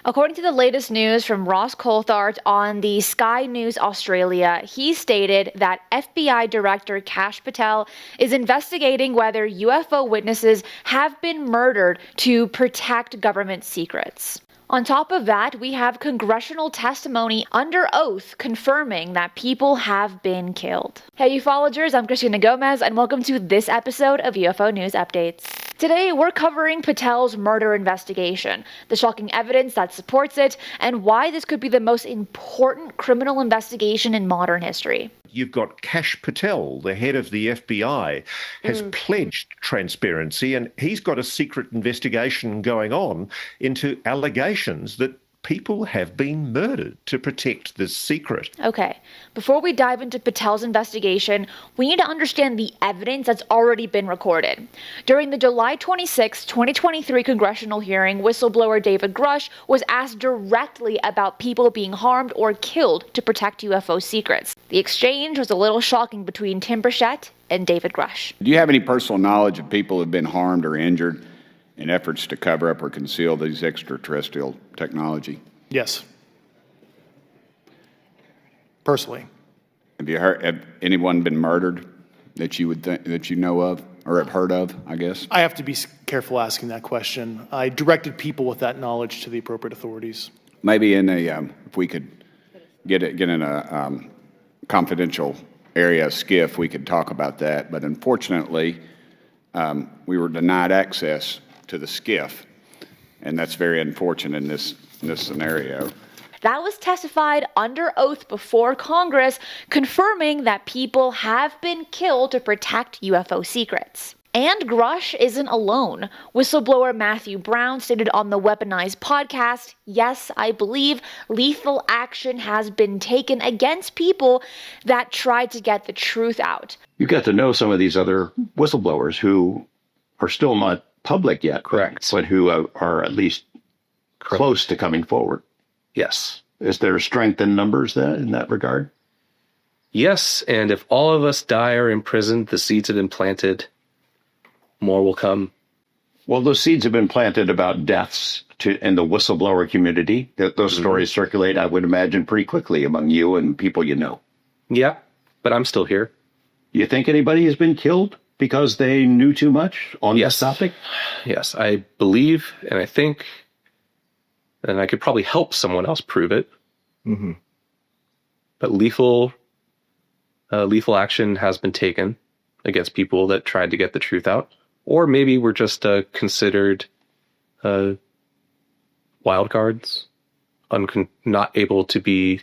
According to the latest news from Ross Coulthart on the SkyNews Australia, he stated that FBI Director Kash Patel is investigating whether UFO witnesses have been murdered to protect government secrets. On top of that, we have congressional testimony under oath confirming that people have been killed. Hey ufologers, I'm Cristina Gomez, and welcome to this episode of UFO News Updates. Today, we're covering Patel's murder investigation, the shocking evidence that supports it, and why this could be the most important criminal investigation in modern history. You've got Kash Patel, the head of the FBI, has pledged transparency, and he's got a secret investigation going on into allegations that people have been murdered to protect this secret. Okay, before we dive into Patel's investigation, we need to understand the evidence that's already been recorded. During the July 26, 2023 congressional hearing, whistleblower David Grusch was asked directly about people being harmed or killed to protect UFO secrets. The exchange was a little shocking between Tim Burchett and David Grusch. Do you have any personal knowledge of people who have been harmed or injured in efforts to cover up or conceal these extraterrestrial technology? Yes. Personally. Have anyone been murdered that you would that you know of or have heard of, I guess? I have to be careful asking that question. I directed people with that knowledge to the appropriate authorities. Maybe in a if we could get in a confidential area, SCIF, we could talk about that. But unfortunately, we were denied access to the SCIF, and that's very unfortunate in this scenario. That was testified under oath before Congress, confirming that people have been killed to protect UFO secrets. And Grusch isn't alone. Whistleblower Matthew Brown stated on the Weaponized podcast, "Yes, I believe lethal action has been taken against people that tried to get the truth out." You got to know some of these other whistleblowers who are still not public yet. Correct. But who are at least close to coming forward. Yes. Is there strength in numbers then in that regard? Yes, and if all of us die or imprisoned, the seeds have been planted, more will come. Well, those seeds have been planted about deaths in the whistleblower community. Those stories circulate, I would imagine, pretty quickly among you and people you know. Yeah, but I'm still here. You think anybody has been killed because they knew too much on this topic? Yes, I believe and I think, and I could probably help someone else prove it. Mm-hmm. But lethal action has been taken against people that tried to get the truth out. Or maybe we're just considered wild cards, not able to be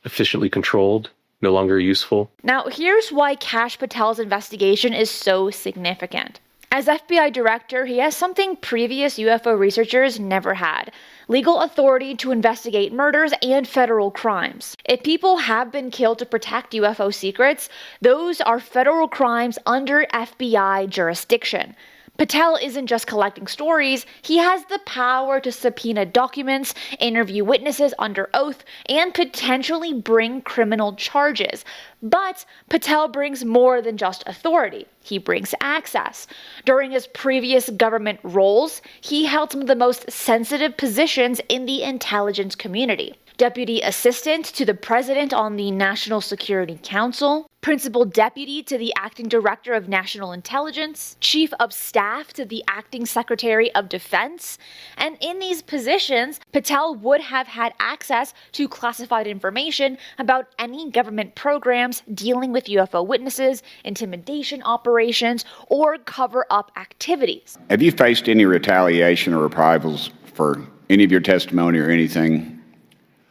efficiently controlled, no longer useful. Now, here's why Kash Patel's investigation is so significant. As FBI director, he has something previous UFO researchers never had: legal authority to investigate murders and federal crimes. If people have been killed to protect UFO secrets, those are federal crimes under FBI jurisdiction. Patel isn't just collecting stories, he has the power to subpoena documents, interview witnesses under oath, and potentially bring criminal charges. But Patel brings more than just authority. He brings access. During his previous government roles, he held some of the most sensitive positions in the intelligence community. Deputy Assistant to the President on the National Security Council, Principal Deputy to the Acting Director of National Intelligence, Chief of Staff to the Acting Secretary of Defense, and in these positions, Patel would have had access to classified information about any government programs dealing with UFO witnesses, intimidation operations, or cover-up activities. Have you faced any retaliation or reprisals for any of your testimony or anything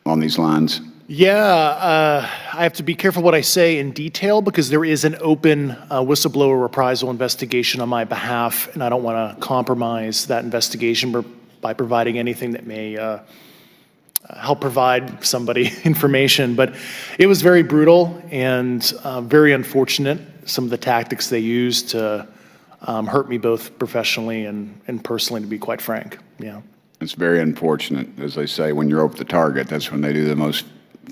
on these lines? Yeah, I have to be careful what I say in detail because there is an open whistleblower reprisal investigation on my behalf, and I don't want to compromise that investigation by providing anything that may help provide somebody information. But it was very brutal and very unfortunate, some of the tactics they used to hurt me both professionally and personally, to be quite frank. Yeah. It's very unfortunate. As they say, when you're over the target, that's when they do the most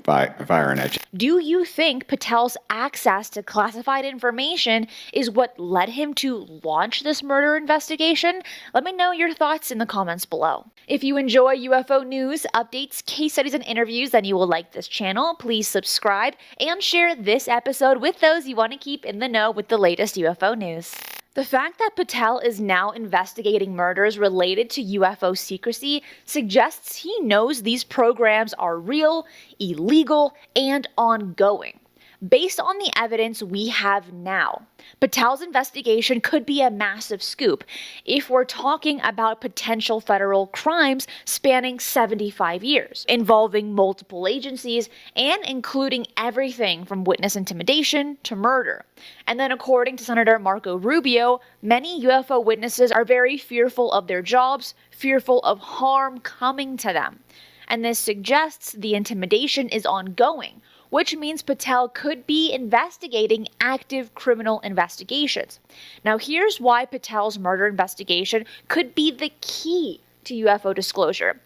firing at you. Do you think Patel's access to classified information is what led him to launch this murder investigation? Let me know your thoughts in the comments below. If you enjoy UFO news, updates, case studies, and interviews, then you will like this channel. Please subscribe and share this episode with those you want to keep in the know with the latest UFO news. The fact that Patel is now investigating murders related to UFO secrecy suggests he knows these programs are real, illegal, and ongoing. Based on the evidence we have now, Patel's investigation could be a massive scoop if we're talking about potential federal crimes spanning 75 years, involving multiple agencies and including everything from witness intimidation to murder. And then according to Senator Marco Rubio, many UFO witnesses are very fearful of their jobs, fearful of harm coming to them. And this suggests the intimidation is ongoing, which means Patel could be investigating active criminal investigations. Now, here's why Patel's murder investigation could be the key to UFO disclosure.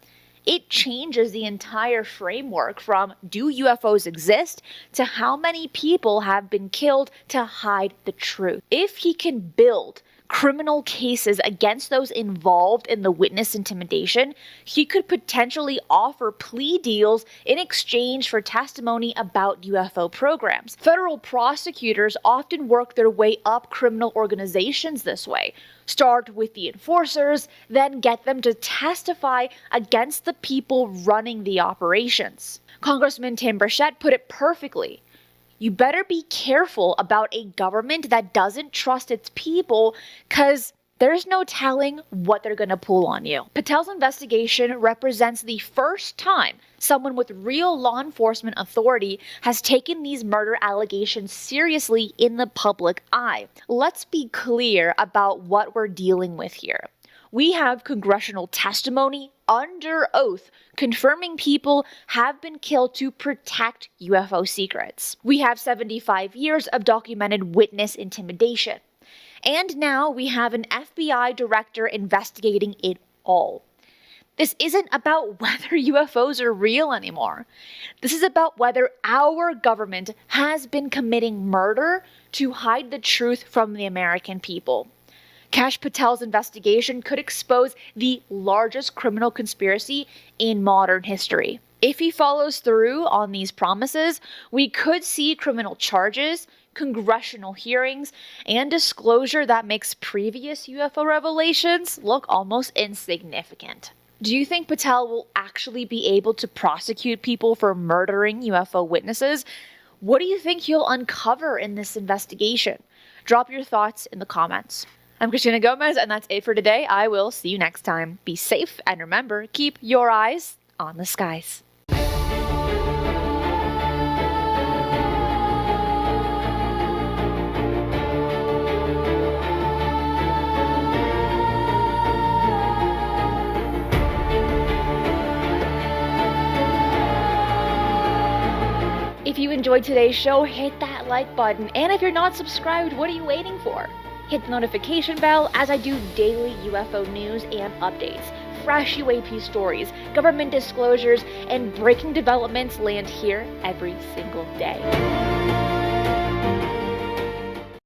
It changes the entire framework from do UFOs exist to how many people have been killed to hide the truth. If he can build criminal cases against those involved in the witness intimidation, he could potentially offer plea deals in exchange for testimony about UFO programs. Federal prosecutors often work their way up criminal organizations this way. Start with the enforcers, then get them to testify against the people running the operations. Congressman Tim Burchett put it perfectly. You better be careful about a government that doesn't trust its people, because there's no telling what they're going to pull on you. Patel's investigation represents the first time someone with real law enforcement authority has taken these murder allegations seriously in the public eye. Let's be clear about what we're dealing with here. We have congressional testimony under oath confirming people have been killed to protect UFO secrets. We have 75 years of documented witness intimidation. And now we have an FBI director investigating it all. This isn't about whether UFOs are real anymore. This is about whether our government has been committing murder to hide the truth from the American people. Kash Patel's investigation could expose the largest criminal conspiracy in modern history. If he follows through on these promises, we could see criminal charges, congressional hearings, and disclosure that makes previous UFO revelations look almost insignificant. Do you think Patel will actually be able to prosecute people for murdering UFO witnesses? What do you think he'll uncover in this investigation? Drop your thoughts in the comments. I'm Cristina Gomez, and that's it for today. I will see you next time. Be safe, and remember, keep your eyes on the skies. If you enjoyed today's show, hit that like button. And if you're not subscribed, what are you waiting for? Hit the notification bell as I do daily UFO news and updates. Fresh UAP stories, government disclosures, and breaking developments land here every single day.